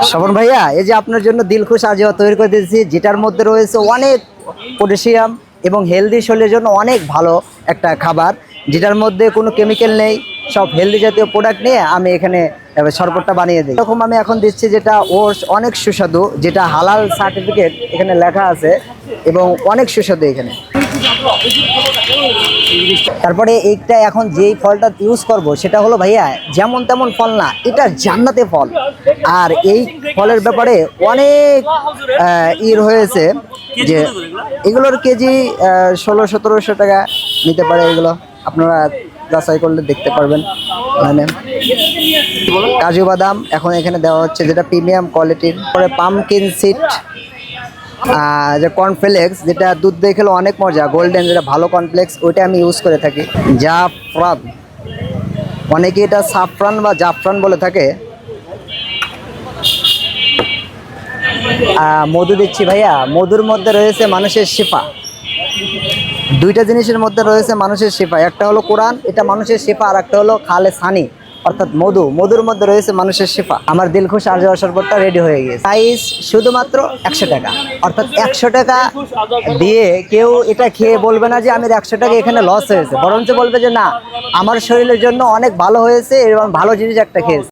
স্বপন ভাইয়া, এই যে আপনার জন্য দিলখুশ আজিয়া তৈরি করে দিয়েছি, যেটার মধ্যে রয়েছে অনেক পটাশিয়াম এবং হেলদি শরীরের জন্য অনেক ভালো একটা খাবার, যেটার মধ্যে কোনো কেমিক্যাল নেই, সব হেলদি জাতীয় প্রোডাক্ট নিয়ে আমি এখানে শরবতটা বানিয়ে দিই। এরকম আমি এখন দিচ্ছি যেটা ওর অনেক সুস্বাদু, যেটা হালাল সার্টিফিকেট এখানে লেখা আছে এবং অনেক সুস্বাদু এখানে। তারপরে এইটা এখন যেই ফলটা ইউজ করব সেটা হলো ভাইয়া যেমন তেমন ফল না, এটা জান্নাতে ফল। আর এই ফলের ব্যাপারে অনেক হয়েছে যে এগুলোর কেজি 1600-1700 টাকা নিতে পারে। এগুলো আপনারা যাচাই করলে দেখতে পারবেন। মানে কাজু বাদাম এখন এখানে দেওয়া হচ্ছে, যেটা প্রিমিয়াম কোয়ালিটির। পরে পামকিন সিড, যে কর্নফ্লেক্স, যেটা দুধ দিয়ে খেলে অনেক মজা, গোল্ডেন, যেটা ভালো কর্নফ্লেক্স, ওইটা আমি ইউজ করে থাকি। জাফরান, অনেকে এটা সাফরান বা জাফরান বলে থাকে। মধু দিচ্ছি ভাইয়া, মধুর মধ্যে রয়েছে মানুষের শিফা। দুইটা জিনিসের মধ্যে রয়েছে মানুষের শিফা, একটা হলো কোরআন, এটা মানুষের শিফা, আর একটা হলো খালে সানি অর্থাৎ মধু, মধুর মধ্যে রয়েছে মানুষের শিফা। আমার দিলখুশ আজিয়া শরবতটা রেডি হয়ে গেছে। প্রাইস শুধুমাত্র 100 টাকা, অর্থাৎ 100 টাকা দিয়ে কেউ এটা খেয়ে বলবে না যে আমার 100 টাকা এখানে লস হয়েছে, বরঞ্চ বলবে যে না, আমার শরীরের জন্য অনেক ভালো হয়েছে এবং ভালো জিনিস একটা খেয়েছে।